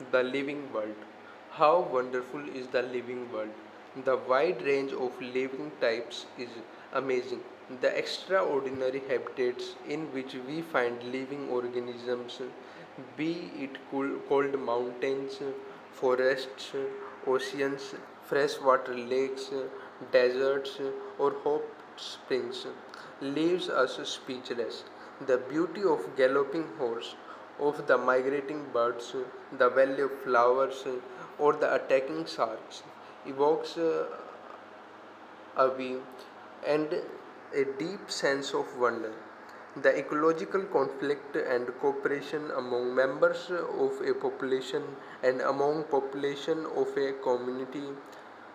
The living world. How wonderful is the living world? The wide range of living types is amazing. The extraordinary habitats in which we find living organisms, be it cold mountains, forests, oceans, freshwater lakes, deserts, or hot springs, leaves us speechless. The beauty of galloping horse, of the migrating birds, the valley of flowers, or the attacking sharks evokes awe and a deep sense of wonder. The ecological conflict and cooperation among members of a population and among population of a community,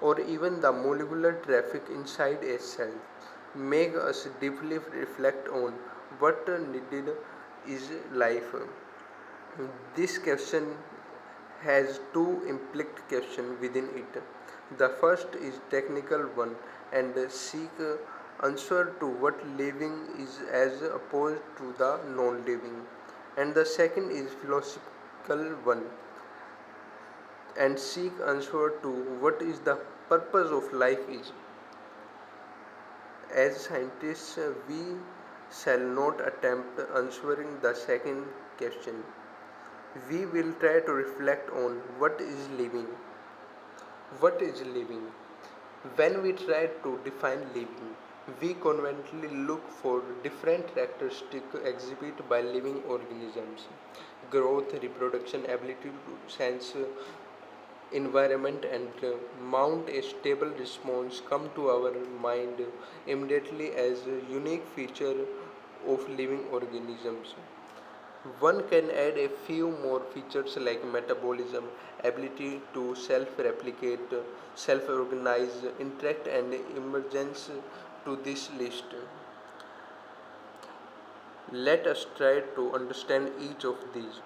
or even the molecular traffic inside a cell, make us deeply reflect on what needed is life. This question has two implicit questions within it. The first is technical one and seek answer to what living is as opposed to the non-living. And the second is philosophical one and seek answer to what is the purpose of life is. As scientists, we shall not attempt answering the second question. We will try to reflect on what is living. What is living? When we try to define living, we conventionally look for different characteristics exhibited by living organisms: growth, reproduction, ability to sense environment, and mount a stable response come to our mind immediately as a unique feature of living organisms. One can add a few more features like metabolism, ability to self-replicate, self-organize, interact, and emergence to this list. Let us try to understand each of these.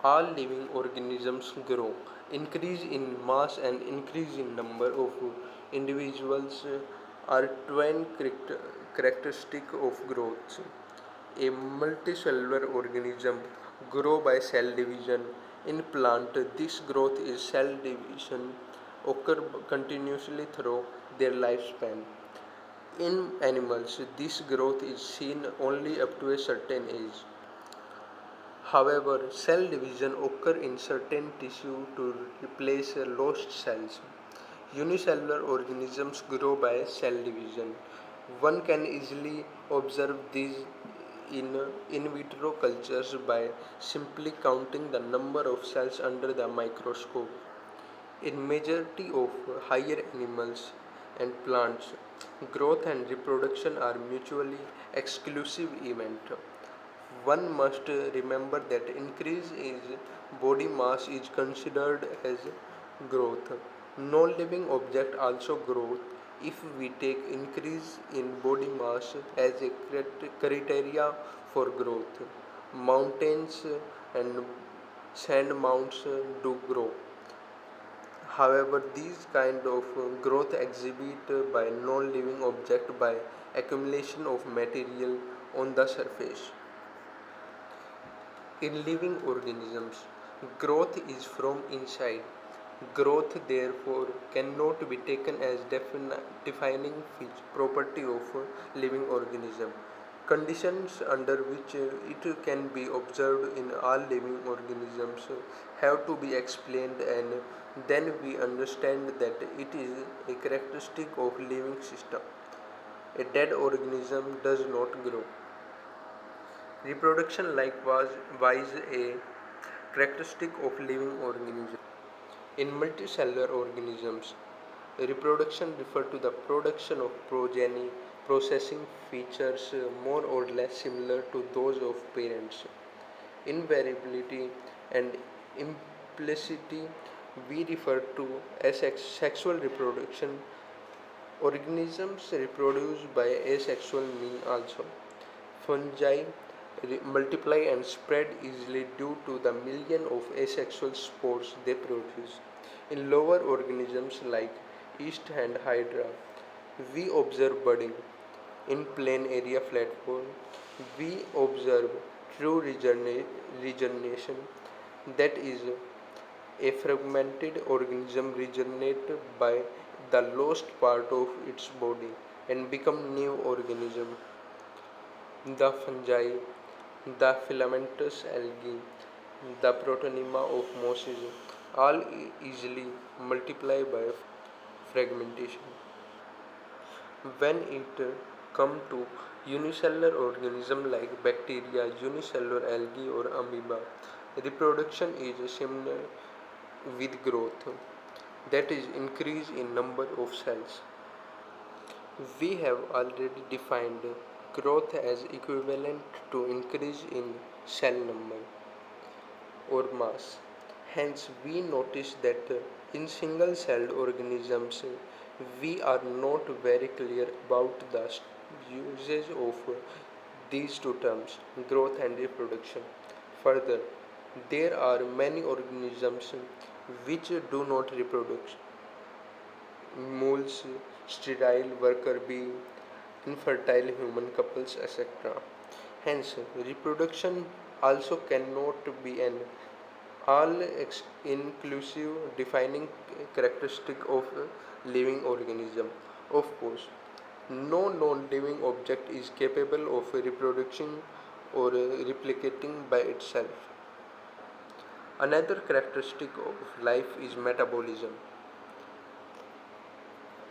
All living organisms grow, increase in mass and increase in number of individuals are twin characteristics of growth. A multicellular organism grow by cell division. In plant, this growth is cell division occur continuously through their lifespan. In animals, this growth is seen only up to a certain age. However, cell division occur in certain tissue to replace lost cells. Unicellular organisms grow by cell division. One can easily observe these in vitro cultures by simply counting the number of cells under the microscope. In majority of higher animals and plants, growth and reproduction are mutually exclusive events. One must remember that increase in body mass is considered as growth. Non-living object also grow if we take increase in body mass as a criteria for growth. Mountains and sand mounds do grow. However, these kind of growth exhibit by non-living object by accumulation of material on the surface. In living organisms, growth is from inside. Growth, therefore, cannot be taken as defining property of a living organism. Conditions under which it can be observed in all living organisms have to be explained, and then we understand that it is a characteristic of living system. A dead organism does not grow. Reproduction likewise a characteristic of living organisms. In multicellular organisms, reproduction refers to the production of progeny, processing features more or less similar to those of parents. Invariability and implicity we refer to as sexual reproduction. Organisms reproduce by asexual means also. Fungi multiply and spread easily due to the million of asexual spores they produce. In lower organisms like yeast and hydra, we observe budding. In plain area flatworm, we observe true regeneration, that is, A fragmented organism regenerates by the lost part of its body and become new organism. The fungi, the filamentous algae, the protonema of mosses all easily multiply by fragmentation. When it comes to unicellular organisms like bacteria, unicellular algae or amoeba, reproduction is similar with growth, that is increase in number of cells. We have already defined growth as equivalent to increase in cell number or mass. Hence, we notice that in single celled organisms, we are not very clear about the usage of these two terms, growth and reproduction. Further, there are many organisms which do not reproduce, moles, sterile worker bee, infertile human couples, etc. Hence, reproduction also cannot be an all inclusive defining characteristic of a living organism. Of course, no non living object is capable of reproducing or replicating by itself. Another characteristic of life is metabolism.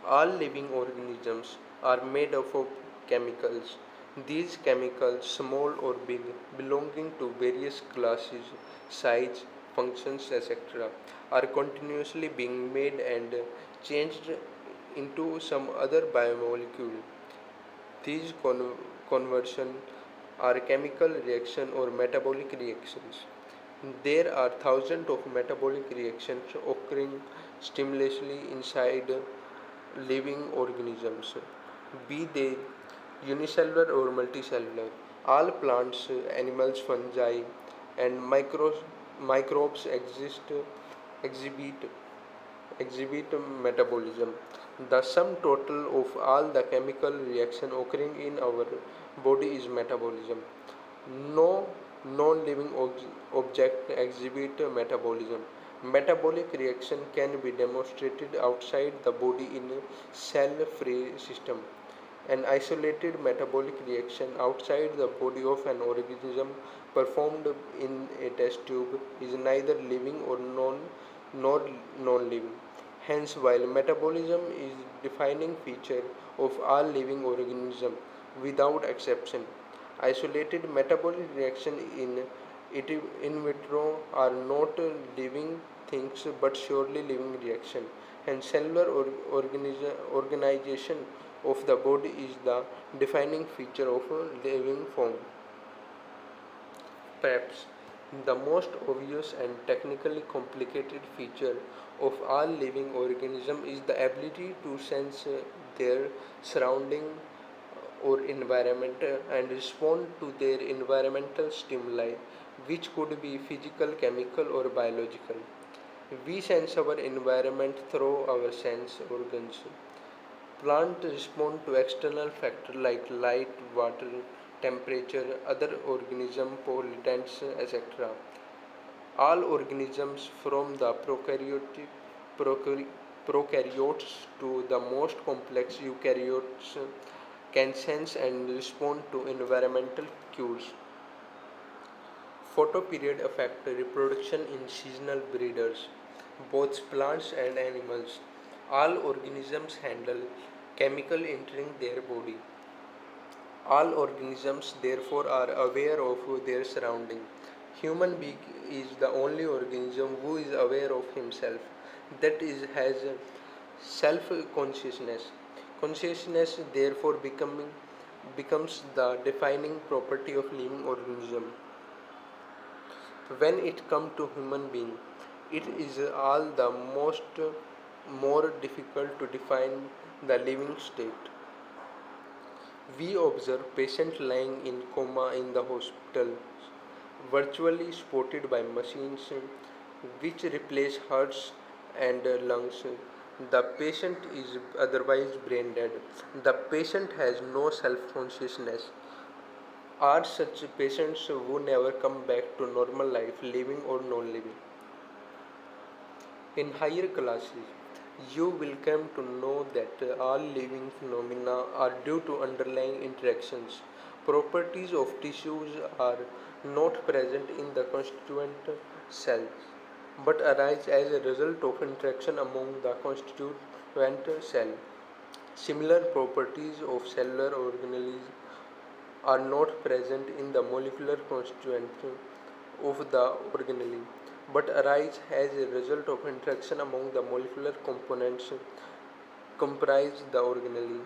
All living organisms are made up of chemicals. These chemicals, small or big, belonging to various classes, size, functions, etc., are continuously being made and changed into some other biomolecule. These conversions are chemical reaction or metabolic reactions. There are thousands of metabolic reactions occurring simultaneously inside living organisms, be they unicellular or multicellular. All plants, animals, fungi, and microbes exhibit metabolism. The sum total of all the chemical reaction occurring in our body is metabolism. No non-living object exhibit metabolism. Metabolic reaction can be demonstrated outside the body in a cell-free system. An isolated metabolic reaction outside the body of an organism performed in a test tube is neither living or nor non-living. Hence, while metabolism is defining feature of all living organisms without exception, isolated metabolic reaction in vitro are not living things but surely living reaction. Hence, cellular organization of the body is the defining feature of a living form. Perhaps the most obvious and technically complicated feature of all living organisms is the ability to sense their surrounding or environment and respond to their environmental stimuli, which could be physical, chemical, or biological. We sense our environment through our sense organs. Plants respond to external factors like light, water, temperature, other organisms, pollutants, etc. All organisms from the prokaryotes to the most complex eukaryotes can sense and respond to environmental cues. Photoperiod affect reproduction in seasonal breeders, both plants and animals. All organisms handle chemical entering their body. All organisms therefore are aware of their surrounding. Human being is the only organism who is aware of himself. That is has self consciousness. Consciousness therefore becomes the defining property of living organism. When it comes to human being, it is all the most more difficult to define the living state. We observe patients lying in coma in the hospital, virtually supported by machines which replace hearts and lungs. The patient is otherwise brain dead. The patient has no self consciousness. Are such patients who never come back to normal life, living or non living? In higher classes, you will come to know that all living phenomena are due to underlying interactions. Properties of tissues are not present in the constituent cells but arise as a result of interaction among the constituent cell. Similar properties of cellular organelles are not present in the molecular constituent of the organelle but arise as a result of interaction among the molecular components comprise the organelle.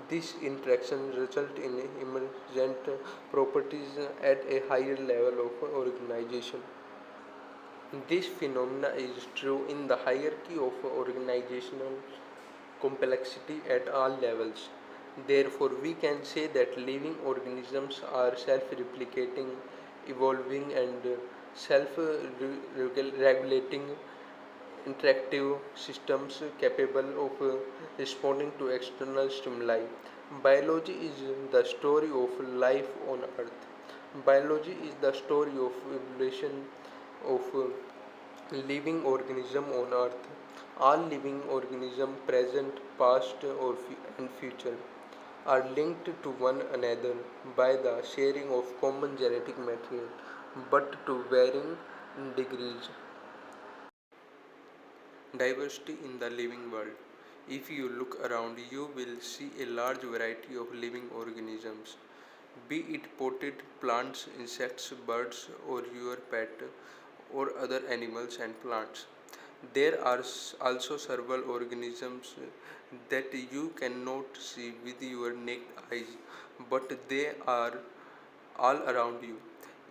These interactions result in emergent properties at a higher level of organization. This phenomena is true in the hierarchy of organizational complexity at all levels. Therefore, we can say that living organisms are self-replicating, evolving, and self-regulating interactive systems capable of responding to external stimuli. Biology is the story of life on Earth. Biology is the story of evolution of living organism on Earth. All living organisms, present, past, and future, are linked to one another by the sharing of common genetic material, but to varying degrees. Diversity in the living world. If you look around, you will see a large variety of living organisms, be it potted plants, insects, birds, or your pet, or other animals and plants. There are also several organisms that you cannot see with your naked eyes, but they are all around you.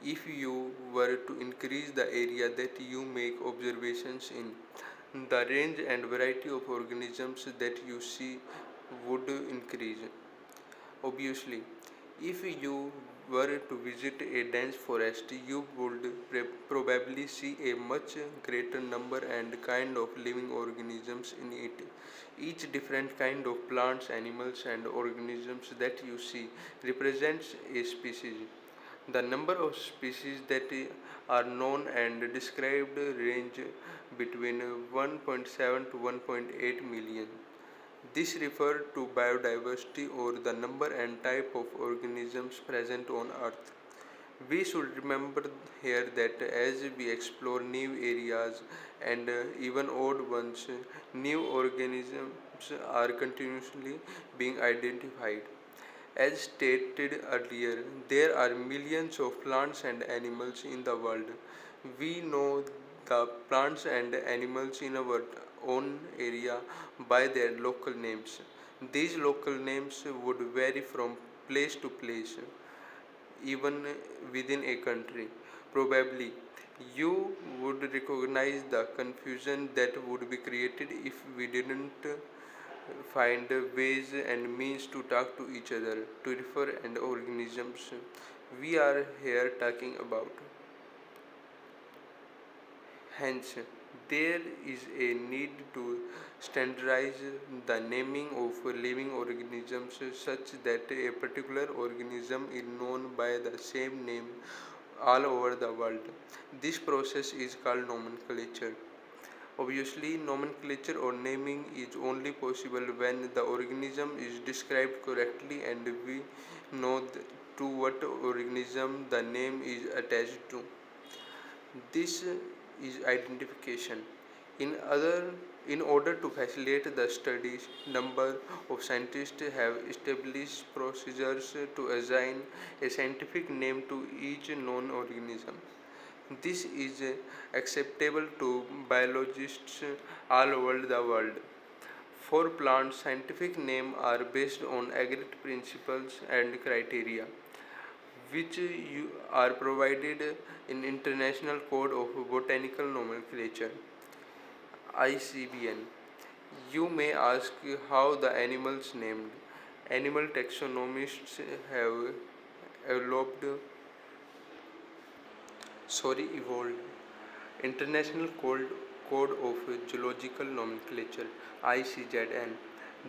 If you were to increase the area that you make observations in, the range and variety of organisms that you see would increase. Obviously, if you were to visit a dense forest, you would probably see a much greater number and kind of living organisms in it. Each different kind of plants, animals, and organisms that you see represents a species. The number of species that are known and described range between 1.7 to 1.8 million. This refers to biodiversity or the number and type of organisms present on Earth. We should remember here that as we explore new areas and even old ones, new organisms are continuously being identified. As stated earlier, there are millions of plants and animals in the world. We know the plants and animals in our own area by their local names. These local names would vary from place to place, even within a country. Probably you would recognize the confusion that would be created if we didn't find ways and means to talk to each other, to refer and organisms we are here talking about. Hence, there is a need to standardize the naming of living organisms such that a particular organism is known by the same name all over the world. This process is called nomenclature. Obviously, nomenclature or naming is only possible when the organism is described correctly and we know to what organism the name is attached to. This is identification. In other in order to facilitate the studies, number of scientists have established procedures to assign a scientific name to each known organism. This is acceptable to biologists all over the world. For plants, scientific names are based on agreed principles and criteria, which are provided in International Code of Botanical Nomenclature (ICBN). You may ask how the animals named. Animal taxonomists have evolved, evolved International Code of Zoological Nomenclature (ICZN).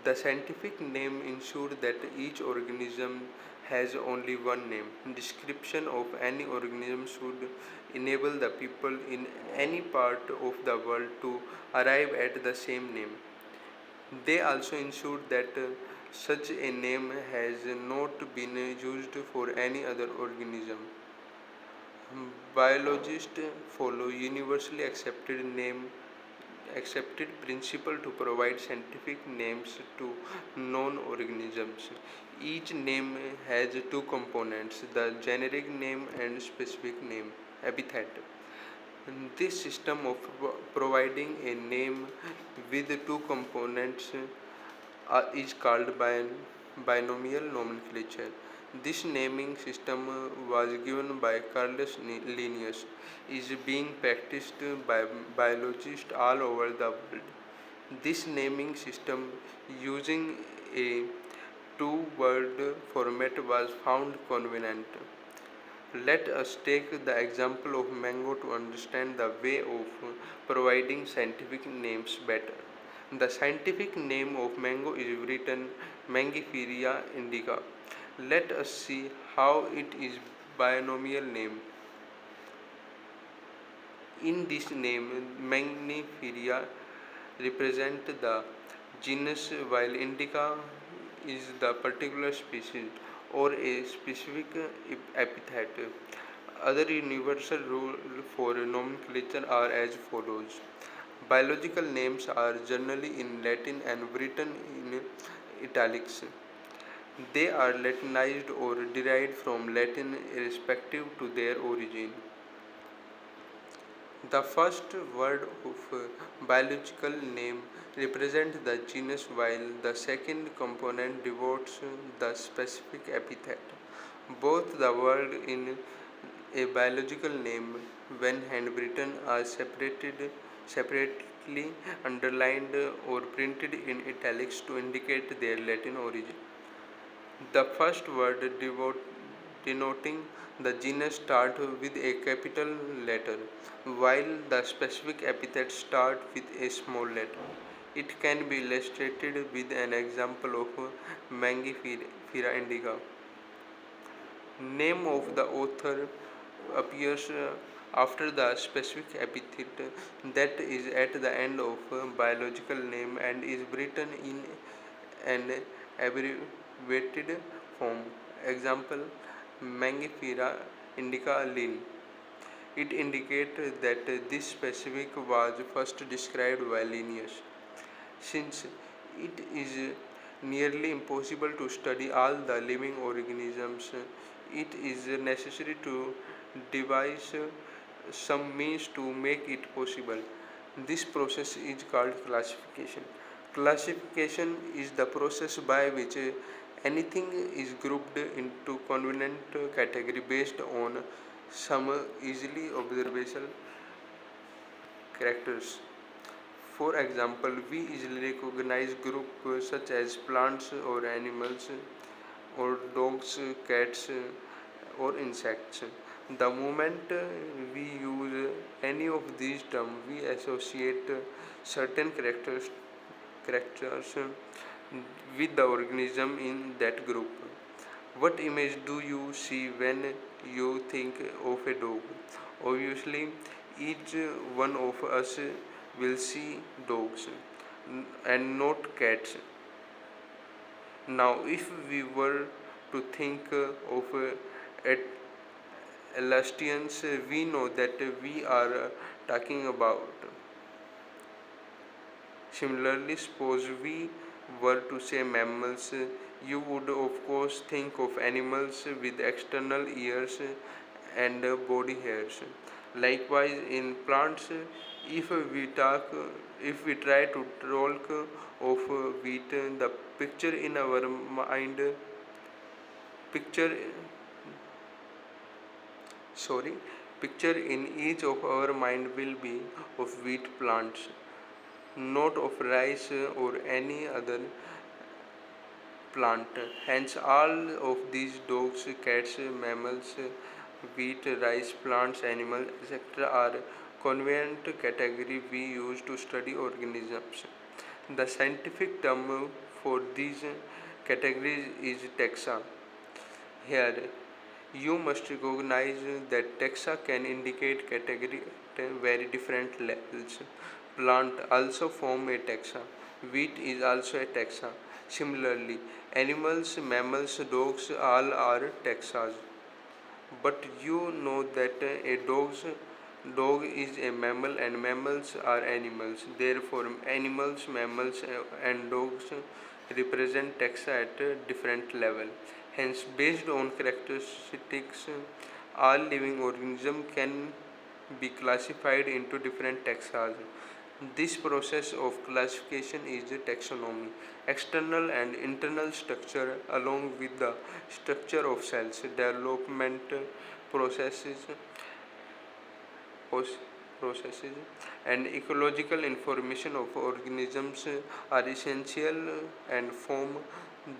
The scientific name ensures that each organism has only one name. Description of any organism should enable the people in any part of the world to arrive at the same name. They also ensure that such a name has not been used for any other organism. Biologists follow universally accepted principle to provide scientific names to known organisms. Each name has two components, the generic name and specific name, epithet. This system of providing a name with two components is called binomial nomenclature. This naming system was given by Carlos Linnaeus, is being practiced by biologists all over the world. This naming system using a two-word format was found convenient. Let us take the example of mango to understand the way of providing scientific names better. The scientific name of mango is written Mangifera indica. Let us see how it is binomial name. In this name, Mangifera represent the genus while indica is the particular species or a specific epithet. Other universal rules for nomenclature are as follows. Biological names are generally in Latin and written in italics. They are Latinized or derived from Latin irrespective to their origin. The first word of biological name represents the genus while the second component devotes the specific epithet. Both the word in a biological name when handwritten are separately underlined or printed in italics to indicate their Latin origin. The first word denoting the genus starts with a capital letter, while the specific epithet starts with a small letter. It can be illustrated with an example of Mangifera indica. Name of the author appears after the specific epithet that is at the end of biological name and is written in an abbreviated form. Example Mangifera indica Lin. It indicates that this specific was first described by Linnaeus. Since it is nearly impossible to study all the living organisms, it is necessary to devise some means to make it possible. This process is called classification. Classification is the process by which anything is grouped into convenient category based on some easily observable characters. For example, we easily recognize groups such as plants or animals or dogs, cats or insects. The moment we use any of these terms, we associate certain characters with the organism in that group. What image do you see when you think of a dog? Obviously, each one of us will see dogs and not cats. Now, if we were to think of elastians, we know that we are talking about. Similarly, suppose we were to say mammals, you would of course think of animals with external ears and body hairs. Likewise, in plants, if we talk, if we try to talk of wheat, the picture in our mind, picture, sorry, picture in each of our mind will be of wheat plants, not of rice or any other plant. Hence, all of these dogs, cats, mammals, wheat, rice, plants, animals, etc., are convenient category we use to study organisms. The scientific term for these categories is taxa. Here, you must recognize that taxa can indicate category at very different levels. Plant also form a taxa. Wheat is also a taxa. Similarly, animals, mammals, dogs all are taxas. But you know that dog is a mammal and mammals are animals. Therefore, animals, mammals, and dogs represent taxa at a different level. Hence, based on characteristics, all living organisms can be classified into different taxa. This process of classification is the taxonomy. External and internal structure, along with the structure of cells, development processes, processes and ecological information of organisms are essential and form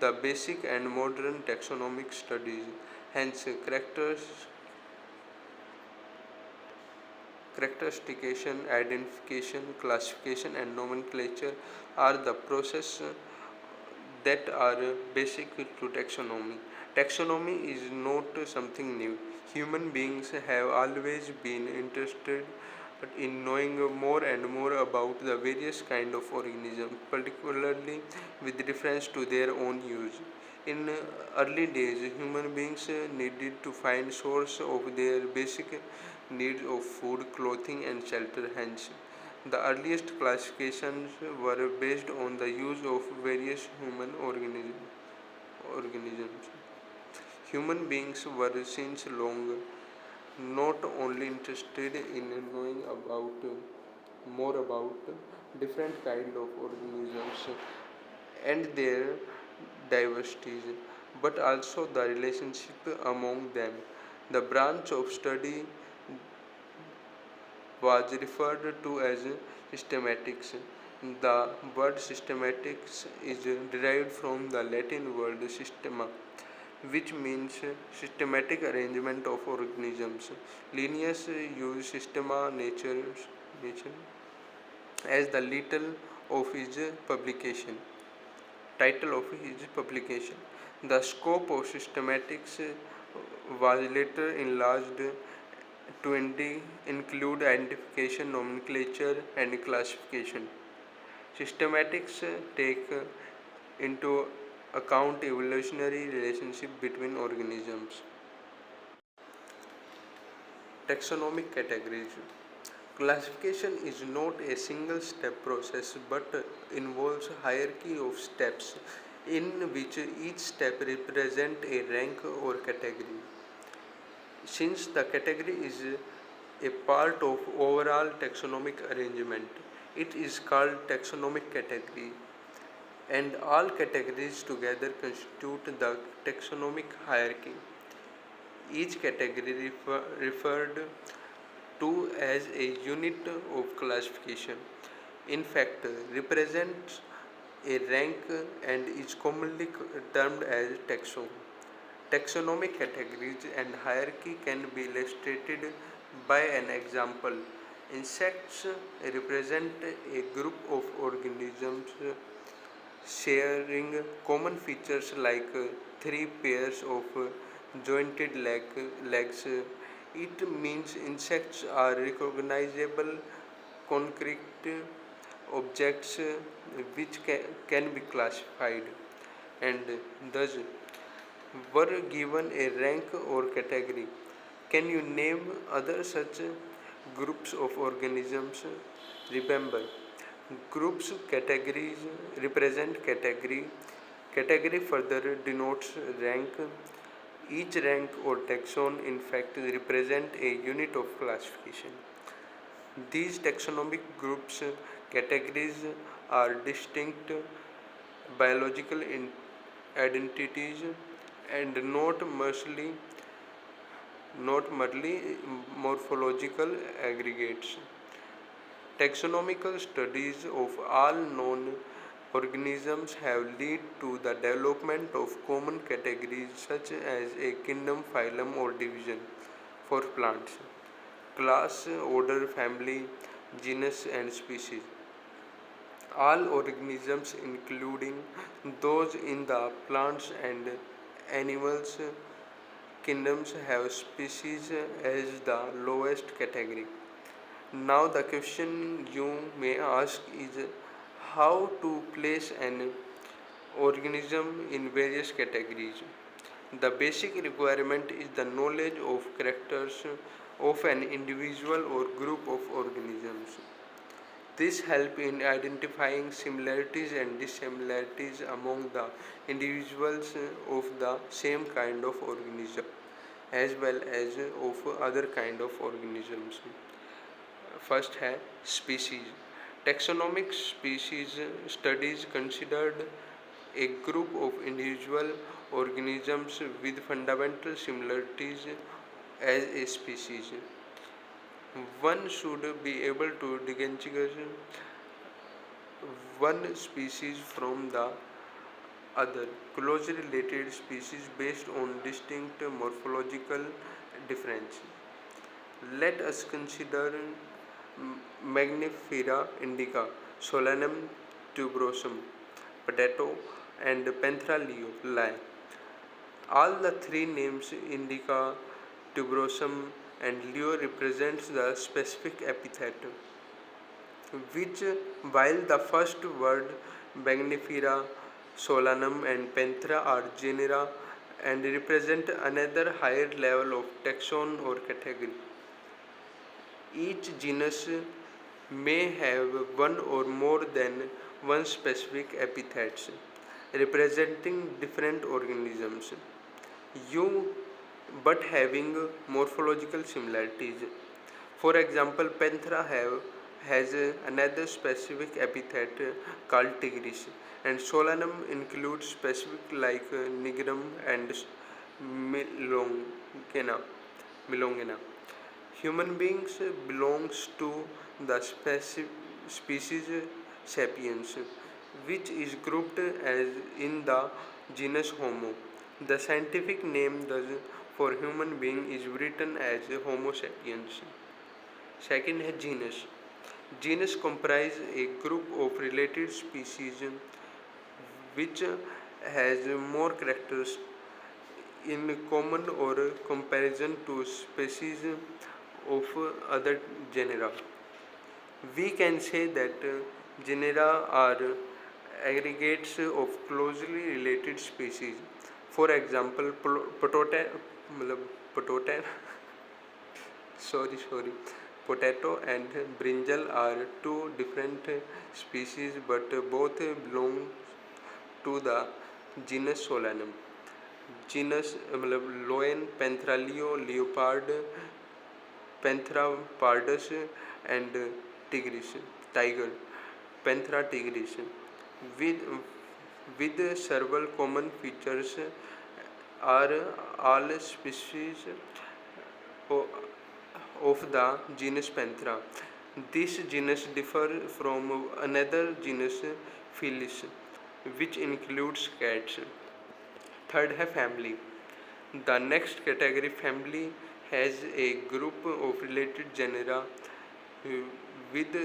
the basic and modern taxonomic studies. Hence, characterization, identification, classification, and nomenclature are the process that are basic to taxonomy. Taxonomy is not something new. Human beings have always been interested in knowing more and more about the various kind of organisms, particularly with reference to their own use. In early days, human beings needed to find source of their basic needs of food, clothing, and shelter. Hence, the earliest classifications were based on the use of various human organisms. Human beings were since long not only interested in knowing about more about different kind of organisms and their diversities, but also the relationship among them. The branch of study was referred to as systematics. The word systematics is derived from the Latin word systema, which means systematic arrangement of organisms. Linnaeus used nature as the title of his publication. The scope of systematics was later enlarged to include identification, nomenclature, and classification. Systematics take into account evolutionary relationship between organisms. Taxonomic categories. Classification is not a single step process but involves hierarchy of steps in which each step represents a rank or category. Since the category is a part of overall taxonomic arrangement, it is called taxonomic category, and all categories together constitute the taxonomic hierarchy. Each category referred to as a unit of classification, in fact, represents a rank and is commonly termed as taxon. Taxonomic categories and hierarchy can be illustrated by an example. Insects represent a group of organisms sharing common features like three pairs of legs. It means insects are recognizable concrete objects which can be classified and thus were given a rank or category. Can you name other such groups of organisms? Remember, groups categories represent category. Category further denotes rank. Each rank or taxon in fact represent a unit of classification. These taxonomic groups categories are distinct biological identities and not merely morphological aggregates. Taxonomical studies of all known organisms have led to the development of common categories such as a kingdom, phylum, or division for plants, class, order, family, genus, and species. All organisms, including those in the plants and animals kingdoms, have species as the lowest category. Now, the question you may ask is how to place an organism in various categories. The basic requirement is the knowledge of characters of an individual or group of organisms. This helps in identifying similarities and dissimilarities among the individuals of the same kind of organism as well as of other kind of organisms. First है species. Taxonomic species studies considered a group of individual organisms with fundamental similarities as a species. One should be able to distinguish one species from the other closely related species based on distinct morphological difference. Let us consider Magnifera indica, Solanum tuberosum, potato, and Penthra leo. All the three names indica, tuberosum, and leo represents the specific epithet, which while the first word Magnifera, Solanum, and Penthra are genera and represent another higher level of taxon or category. Each genus may have one or more than one specific epithets representing different organisms, you but having morphological similarities. For example, has another specific epithet called tigris, and Solanum includes specific like nigrum and milongena. milongena. Human beings belongs to the species sapiens, which is grouped as in the genus Homo. The scientific name for human being is written as Homo sapiens. Second है genus. Genus comprise a group of related species which has more characters in common or comparison to species of other genera. We can say that genera are aggregates of closely related species. For example, potato, potato and brinjal are two different species, but both belong to the genus Solanum. Genus Loen, Penthralio, leopard, Panthera pardus, and tigris, tiger, Panthera tigris, with with several common features are all species of the genus Panthera. This genus differs from another genus Phylum, which includes cats. Third है family. The next category, family, has a group of related genera with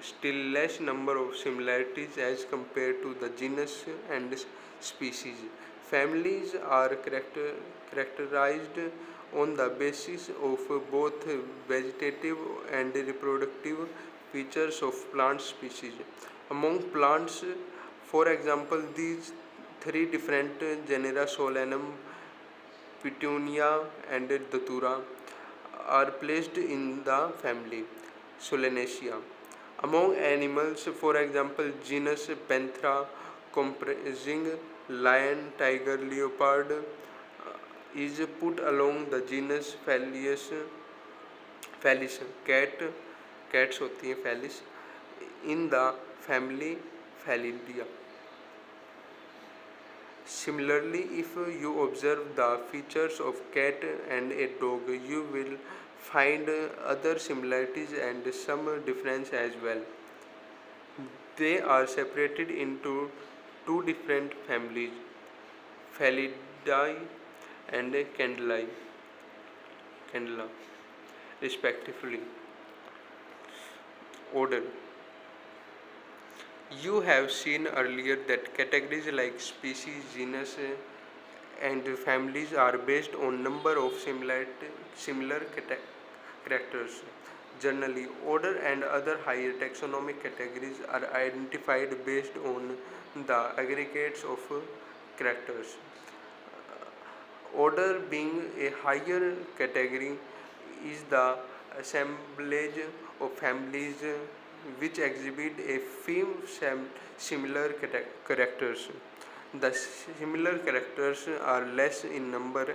still less number of similarities as compared to the genus and species. Families are characterized on the basis of both vegetative and reproductive features of plant species. Among plants, for example, these three different genera Solanum, Petunia, and Datura are placed in the family Solanaceae. Among animals, for example, genus Panthera comprising lion, tiger, leopard is put along the genus Felis, cats होती हैं Felis, in the family Felidae. Similarly, if you observe the features of cat and a dog, you will find other similarities and some difference as well. They are separated into two different families, Felidae and Candela, respectively. Order. You have seen earlier that categories like species, genus, and families are based on number of similar characters. Generally, order and other higher taxonomic categories are identified based on the aggregates of characters. Order being a higher category is the assemblage of families which exhibit a few similar characters. The similar characters are less in number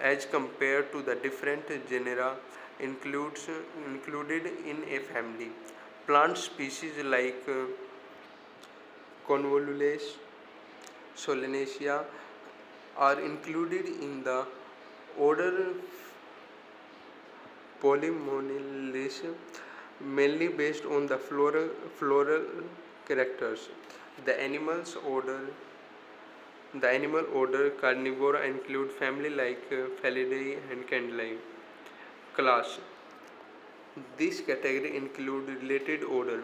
as compared to the different genera included in a family. Plant species like Convolvulus, Solanaceae are included in the order Polymonilus, mainly based on the floral characters. The the animal order Carnivora include family like Felidae and Candeli. Class. This category include related order.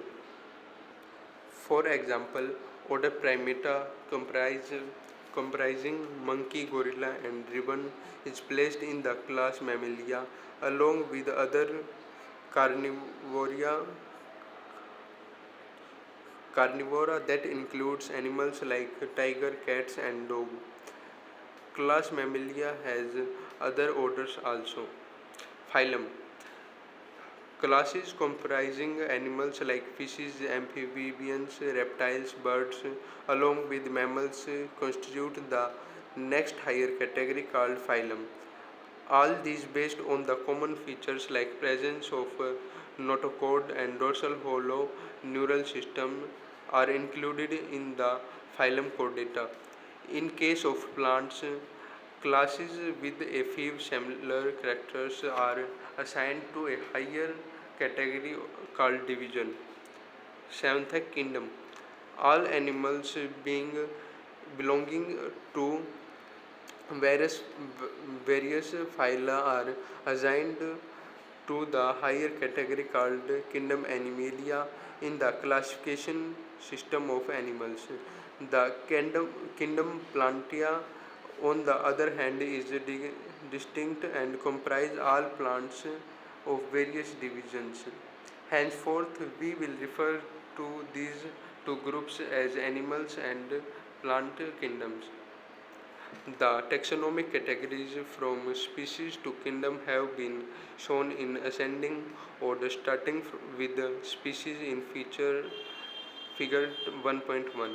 For example, order Primata comprising monkey, gorilla, and ribbon is placed in the class Mammalia along with other carnivora carnivora that includes animals like tiger, cats, and dog. Class Mammalia has other orders also. Phylum. Classes comprising animals like fishes, amphibians, reptiles, birds, along with mammals, constitute the next higher category called phylum. All these based on the common features like presence of notochord and dorsal hollow neural system are included in the phylum Chordata. In case of plants, classes with a few similar characters are assigned to a higher category called division. Seventh kingdom. All animals being belonging to various various phyla are assigned to the higher category called kingdom Animalia in the classification system of animals. The kingdom Plantae on the other hand is distinct and comprise all plants of various divisions. Henceforth we will refer to these two groups as animals and plant kingdoms. The taxonomic categories from species to kingdom have been shown in ascending order starting with the species in figure 1.1.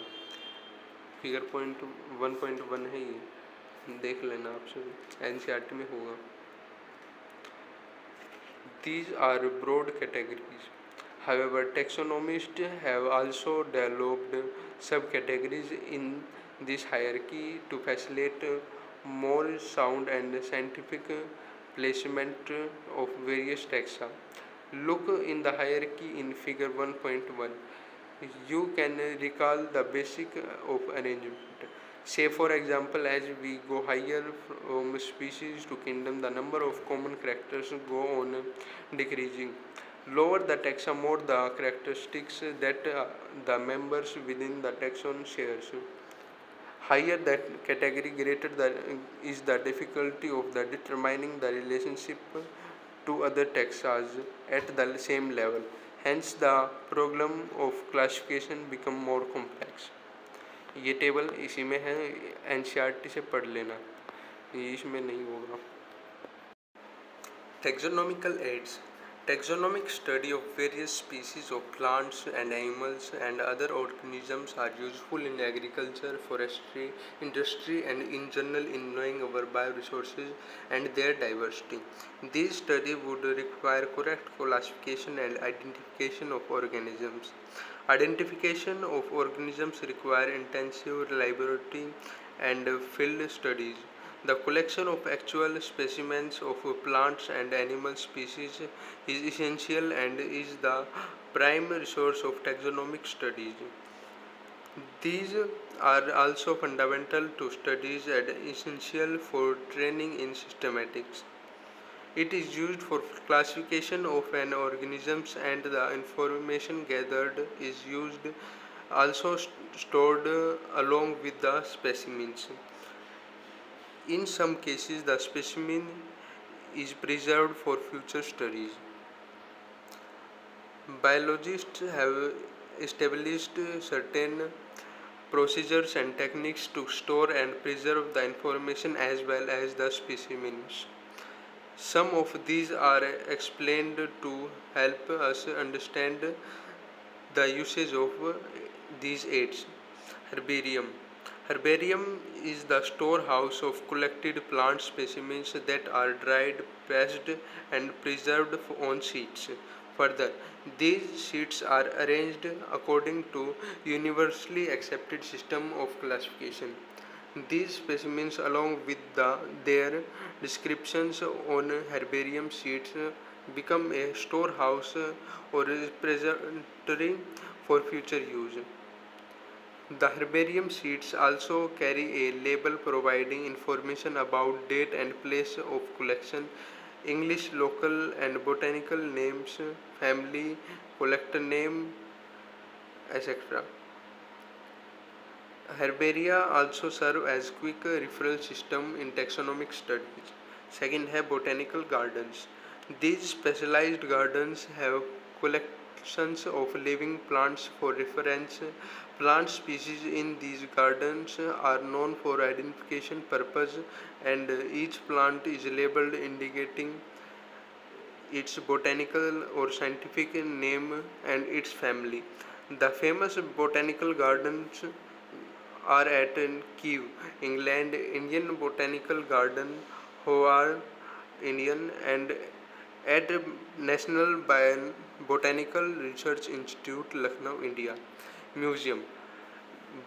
Figure point 1.1 है ये देख लेना आपसे NCERT में होगा. These are broad categories. However, taxonomists have also developed subcategories in this hierarchy to facilitate more sound and scientific placement of various taxa. Look in the hierarchy in figure 1.1. You can recall the basic of arrangement. Say for example, as we go higher from species to kingdom, the number of common characters go on decreasing. Lower the taxa, more the characteristics that the members within the taxon shares. Higher that category, greater is the difficulty of the determining the relationship to other taxas at the same level. Hence, the problem of classification become more complex. ये table इसी में है, NCERT से पढ़ लेना, ये इसमें नहीं होगा. Taxonomical aids. Taxonomic study of various species of plants and animals and other organisms are useful in agriculture, forestry, industry, and in general in knowing our bioresources and their diversity. These study would require correct classification and identification of organisms. Identification of organisms require intensive laboratory and field studies. The collection of actual specimens of plants and animal species is essential and is the prime resource of taxonomic studies. These are also fundamental to studies and essential for training in systematics. It is used for classification of an organism and the information gathered is used also stored along with the specimens. In some cases, the specimen is preserved for future studies. Biologists have established certain procedures and techniques to store and preserve the information as well as the specimens. Some of these are explained to help us understand the usage of these aids. Herbarium. Herbarium is the storehouse of collected plant specimens that are dried, pressed, and preserved on sheets. Further, these sheets are arranged according to universally accepted system of classification. These specimens, along with their descriptions on herbarium sheets, become a storehouse or repository for future use. The herbarium sheets also carry a label providing information about date and place of collection, English local and botanical names, family, collector name, etc. Herbaria also serve as quick referral system in taxonomic studies. Second है botanical gardens. These specialized gardens have collections of living plants for reference. Plant species in these gardens are known for identification purpose, and each plant is labeled indicating its botanical or scientific name and its family. The famous botanical gardens are at Kew, England, Indian Botanical Garden, Howard, Indian, and at National Botanical Research Institute, Lucknow, India. Museum.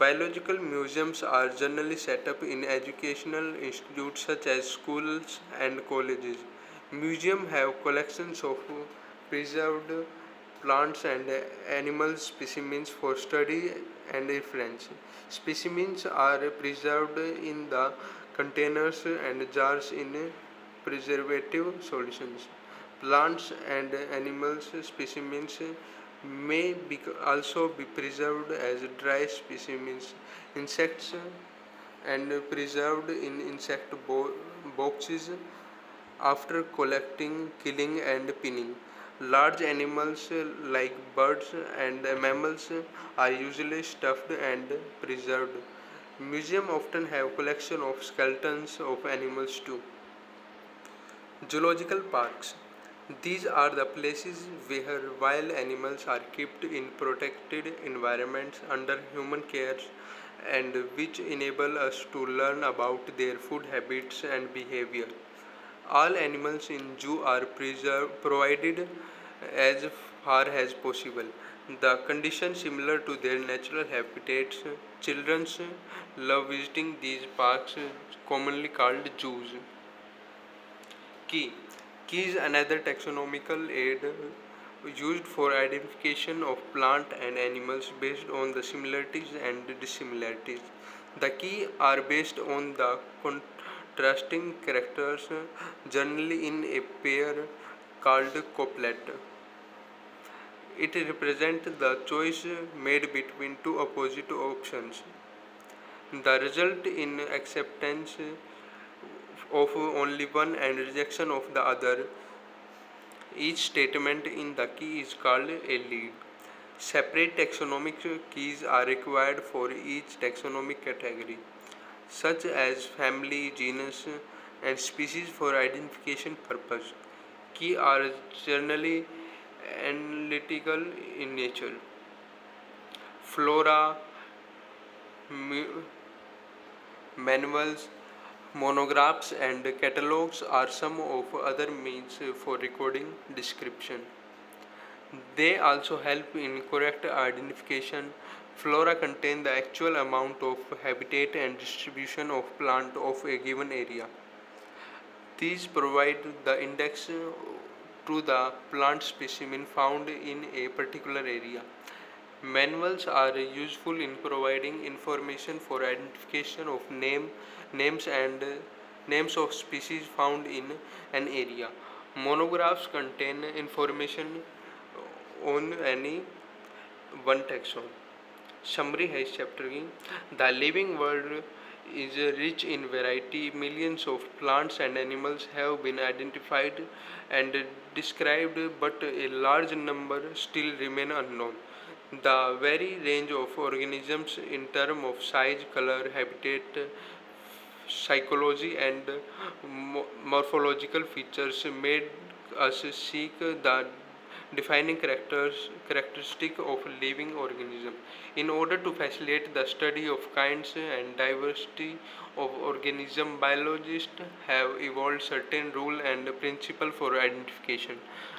Biological museums are generally set up in educational institutes such as schools and colleges. Museums have collections of preserved plants and animal specimens for study and reference. Specimens are preserved in the containers and jars in preservative solutions. Plants and animals specimens may also be preserved as dry specimens. Insects and preserved in insect boxes after collecting, killing, and pinning. Large animals like birds and mammals are usually stuffed and preserved. Museums often have collection of skeletons of animals too. Zoological parks. These are the places where wild animals are kept in protected environments under human care and which enable us to learn about their food habits and behavior. All animals in zoo are provided as far as possible. The conditions similar to their natural habitats. Children love visiting these parks, commonly called zoos. Key. Key is another taxonomical aid used for identification of plant and animals based on the similarities and dissimilarities. The key are based on the contrasting characters, generally in a pair called couplet. It represents the choice made between two opposite options. The result in acceptance of only one and rejection of the other. Each statement in the key is called a lead. Separate taxonomic keys are required for each taxonomic category, such as family, genus, and species for identification purpose. Keys are generally analytical in nature. Flora, manuals, monographs, and catalogs are some of other means for recording description. They also help in correct identification. Flora contain the actual amount of habitat and distribution of plant of a given area. These provide the index to the plant specimen found in a particular area. Manuals are useful in providing information for identification of names and names of species found in an area. Monographs contain information on any one taxon. Summary है इस chapter की. The living world is rich in variety. Millions of plants and animals have been identified and described, but a large number still remain unknown. The very range of organisms in terms of size, color, habitat, psychology, and morphological features made us seek the defining characteristic of living organism. In order to facilitate the study of kinds and diversity of organism, biologists have evolved certain rules and principles for identification,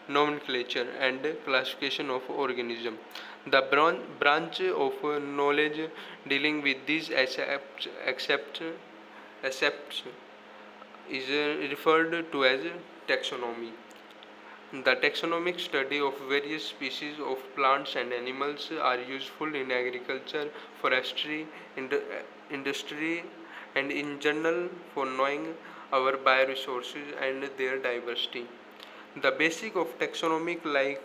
nomenclature, and classification of organism. The branch of knowledge dealing with these accepts is referred to as taxonomy. The taxonomic study of various species of plants and animals are useful in agriculture, forestry, industry, and in general for knowing our bioresources and their diversity. The basic of taxonomic like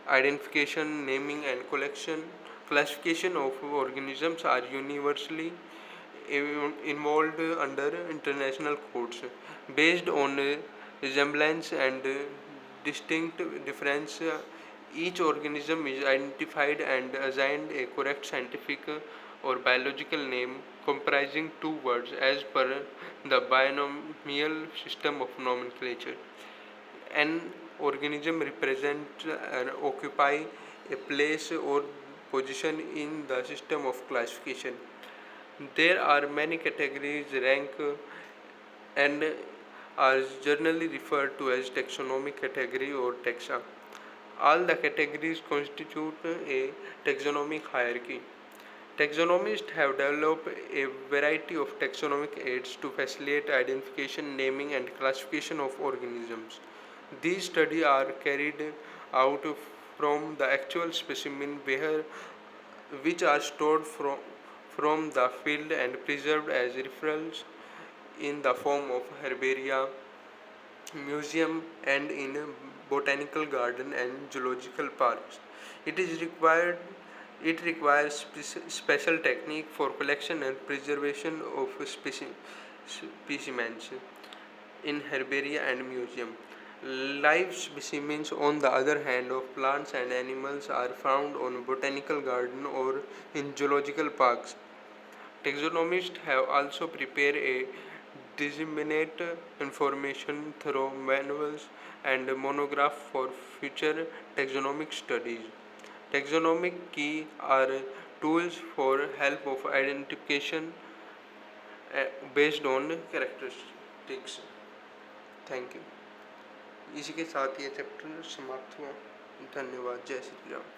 identification, naming, and classification of organisms are universally involved under international codes based on resemblance and distinct difference. Each organism is identified and assigned a correct scientific or biological name comprising two words as per the binomial system of nomenclature. An organism represents and occupy a place or position in the system of classification. There are many categories rank and are generally referred to as taxonomic category or taxa. All the categories constitute a taxonomic hierarchy. Taxonomists have developed a variety of taxonomic aids to facilitate identification, naming, and classification of organisms. These studies are carried out from the actual specimen which are stored from the field and preserved as referrals in the form of herbaria, museum, and in botanical garden and zoological parks. It is required it requires special technique for collection and preservation of specimens in herbaria and museum. Live specimens, on the other hand, of plants and animals are found on botanical garden or in zoological parks. Taxonomists have also prepared a disseminate information through manuals and monographs for future taxonomic studies. Taxonomic key are tools for help of identification based on characteristics. Thank you. इसी के साथ ये chapter समाप्त हुआ. धन्यवाद. जय श्री राम.